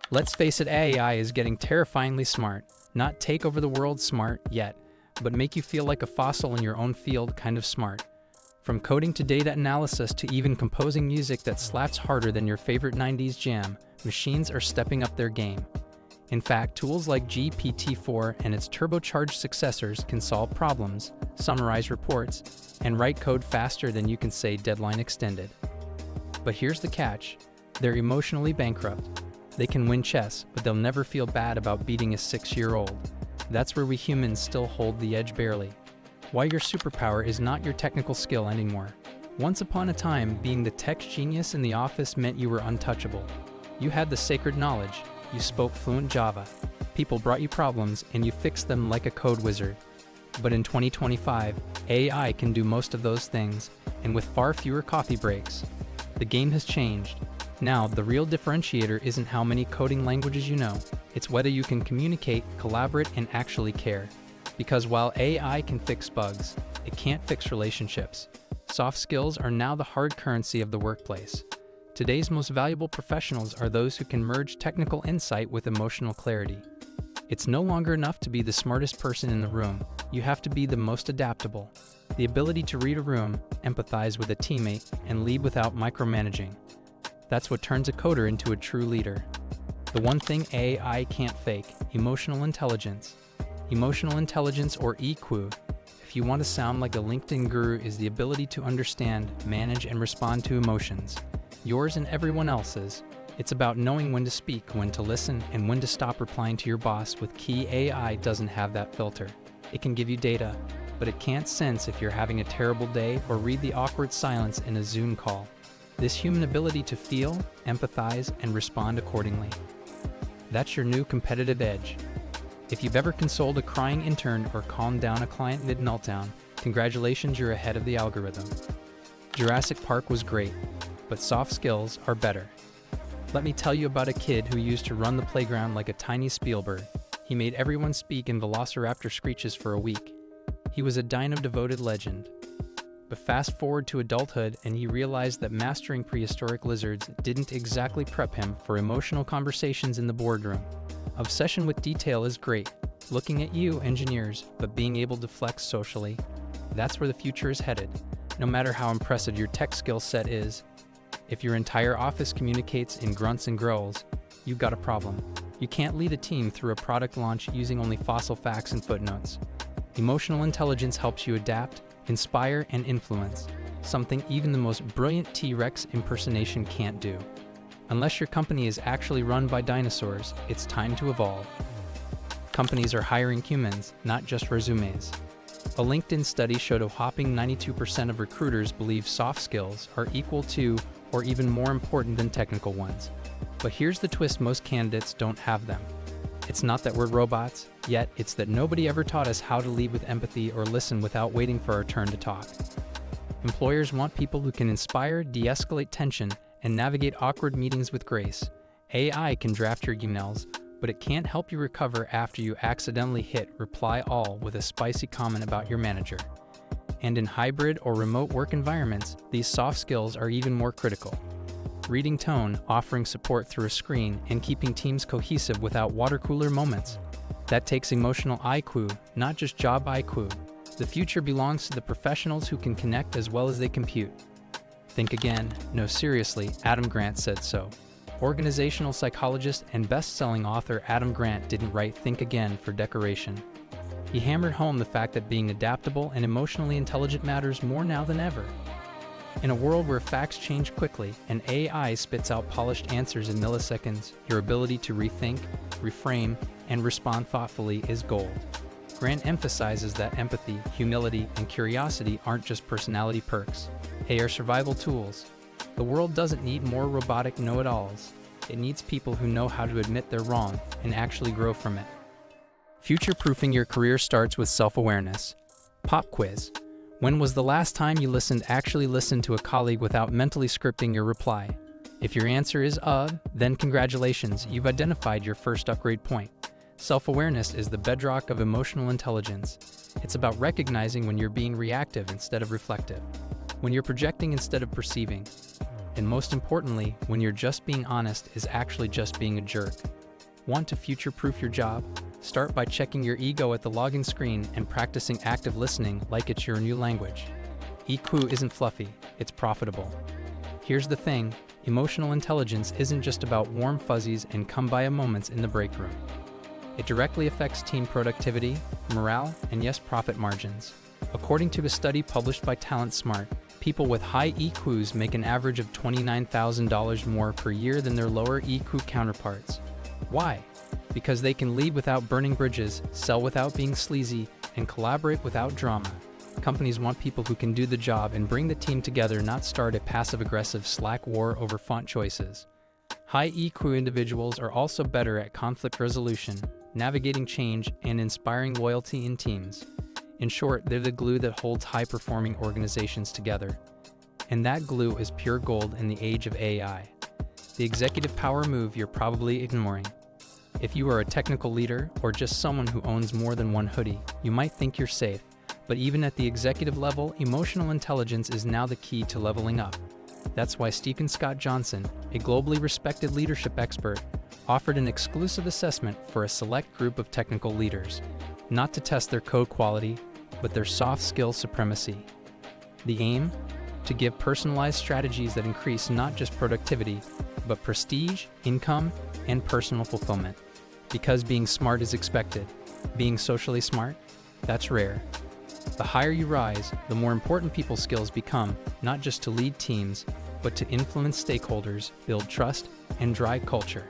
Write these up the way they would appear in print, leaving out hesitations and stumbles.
Let's face it, AI is getting terrifyingly smart. Not take over the world smart yet, but make you feel like a fossil in your own field kind of smart. From coding to data analysis to even composing music that slaps harder than your favorite 90s jam, machines are stepping up their game. In fact, tools like GPT-4 and its turbocharged successors can solve problems, summarize reports, and write code faster than you can say deadline extended. But here's the catch: they're emotionally bankrupt. They can win chess, but they'll never feel bad about beating a 6-year-old. That's where we humans still hold the edge barely. Why your superpower is not your technical skill anymore. Once upon a time, being the tech genius in the office meant you were untouchable. You had the sacred knowledge. You spoke fluent Java. People brought you problems, and you fixed them like a code wizard. But in 2025, AI can do most of those things, and with far fewer coffee breaks. The game has changed. Now, the real differentiator isn't how many coding languages you know. It's whether you can communicate, collaborate, and actually care. Because while AI can fix bugs, it can't fix relationships. Soft skills are now the hard currency of the workplace. Today's most valuable professionals are those who can merge technical insight with emotional clarity. It's no longer enough to be the smartest person in the room. You have to be the most adaptable. The ability to read a room, empathize with a teammate, and lead without micromanaging. That's what turns a coder into a true leader. The one thing AI can't fake: emotional intelligence. Emotional intelligence, or EQ, if you want to sound like a LinkedIn guru, is the ability to understand, manage, and respond to emotions. Yours and everyone else's. It's about knowing when to speak, when to listen, and when to stop replying to your boss with key. AI doesn't have that filter. It can give you data, but it can't sense if you're having a terrible day or read the awkward silence in a Zoom call. This human ability to feel, empathize, and respond accordingly. That's your new competitive edge. If you've ever consoled a crying intern or calmed down a client mid-meltdown, congratulations, you're ahead of the algorithm. Jurassic Park was great, but soft skills are better. Let me tell you about a kid who used to run the playground like a tiny Spielberg. He made everyone speak in velociraptor screeches for a week. He was a dino-devoted legend. But fast forward to adulthood, and he realized that mastering prehistoric lizards didn't exactly prep him for emotional conversations in the boardroom. Obsession with detail is great, looking at you, engineers, but being able to flex socially, that's where the future is headed. No matter how impressive your tech skill set is, if your entire office communicates in grunts and growls, you've got a problem. You can't lead a team through a product launch using only fossil facts and footnotes. Emotional intelligence helps you adapt, inspire, and influence, something even the most brilliant T-Rex impersonation can't do. Unless your company is actually run by dinosaurs, it's time to evolve. Companies are hiring humans, not just resumes. A LinkedIn study showed a whopping 92% of recruiters believe soft skills are equal to or even more important than technical ones. But here's the twist: most candidates don't have them. It's not that we're robots, yet it's that nobody ever taught us how to lead with empathy or listen without waiting for our turn to talk. Employers want people who can inspire, de-escalate tension, and navigate awkward meetings with grace. AI can draft your emails, but it can't help you recover after you accidentally hit reply all with a spicy comment about your manager. And in hybrid or remote work environments, these soft skills are even more critical. Reading tone, offering support through a screen, and keeping teams cohesive without water cooler moments. That takes emotional IQ, not just job IQ. The future belongs to the professionals who can connect as well as they compute. Think again. No, seriously, Adam Grant said so. Organizational psychologist and best-selling author Adam Grant didn't write Think Again for decoration. He hammered home the fact that being adaptable and emotionally intelligent matters more now than ever. In a world where facts change quickly and AI spits out polished answers in milliseconds, your ability to rethink, reframe, and respond thoughtfully is gold. Grant emphasizes that empathy, humility, and curiosity aren't just personality perks. They are survival tools. The world doesn't need more robotic know-it-alls. It needs people who know how to admit they're wrong and actually grow from it. Future-proofing your career starts with self-awareness. Pop quiz. When was the last time you actually listened to a colleague without mentally scripting your reply? If your answer is then congratulations, you've identified your first upgrade point. Self-awareness is the bedrock of emotional intelligence. It's about recognizing when you're being reactive instead of reflective, when you're projecting instead of perceiving, and most importantly, when you're just being honest is actually just being a jerk. Want to future-proof your job? Start by checking your ego at the login screen and practicing active listening like it's your new language. EQ isn't fluffy, it's profitable. Here's the thing, emotional intelligence isn't just about warm fuzzies and come-by moments in the break room. It directly affects team productivity, morale, and yes, profit margins. According to a study published by TalentSmart, people with high EQs make an average of $29,000 more per year than their lower EQ counterparts. Why? Because they can lead without burning bridges, sell without being sleazy, and collaborate without drama. Companies want people who can do the job and bring the team together, not start a passive-aggressive Slack war over font choices. High EQ individuals are also better at conflict resolution, navigating change, and inspiring loyalty in teams. In short, they're the glue that holds high-performing organizations together. And that glue is pure gold in the age of AI. The executive power move you're probably ignoring. If you are a technical leader or just someone who owns more than one hoodie, you might think you're safe. But even at the executive level, emotional intelligence is now the key to leveling up. That's why Stephen Scott Johnson, a globally respected leadership expert, offered an exclusive assessment for a select group of technical leaders, not to test their code quality, but their soft skill supremacy. The aim? To give personalized strategies that increase not just productivity, but prestige, income, and personal fulfillment. Because being smart is expected, being socially smart, that's rare. The higher you rise, the more important people skills become, not just to lead teams, but to influence stakeholders, build trust, and drive culture.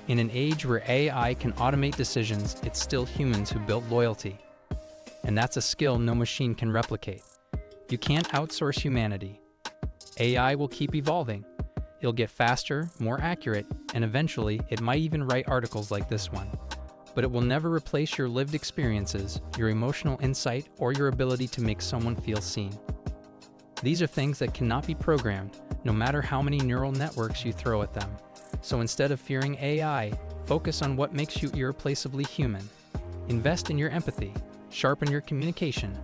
In an age where AI can automate decisions, it's still humans who build loyalty. And that's a skill no machine can replicate. You can't outsource humanity. AI will keep evolving. It'll get faster, more accurate, and eventually it might even write articles like this one. But it will never replace your lived experiences, your emotional insight, or your ability to make someone feel seen. These are things that cannot be programmed, no matter how many neural networks you throw at them. So instead of fearing AI, focus on what makes you irreplaceably human. Invest in your empathy, sharpen your communication,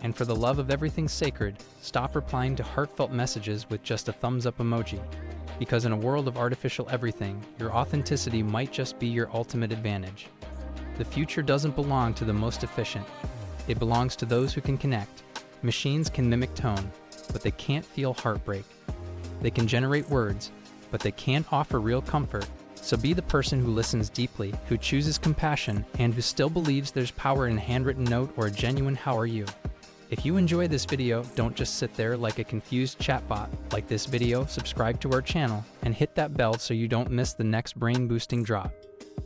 and for the love of everything sacred, stop replying to heartfelt messages with just a thumbs-up emoji. Because in a world of artificial everything, your authenticity might just be your ultimate advantage. The future doesn't belong to the most efficient. It belongs to those who can connect. Machines can mimic tone, but they can't feel heartbreak. They can generate words, but they can't offer real comfort. So be the person who listens deeply, who chooses compassion, and who still believes there's power in a handwritten note or a genuine "how are you?" If you enjoy this video, don't just sit there like a confused chatbot. Like this video, subscribe to our channel, and hit that bell so you don't miss the next brain-boosting drop.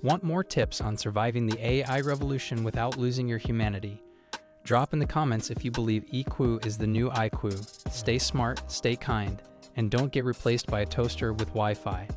Want more tips on surviving the AI revolution without losing your humanity? Drop in the comments if you believe EQ is the new IQ. Stay smart, stay kind, and don't get replaced by a toaster with Wi-Fi.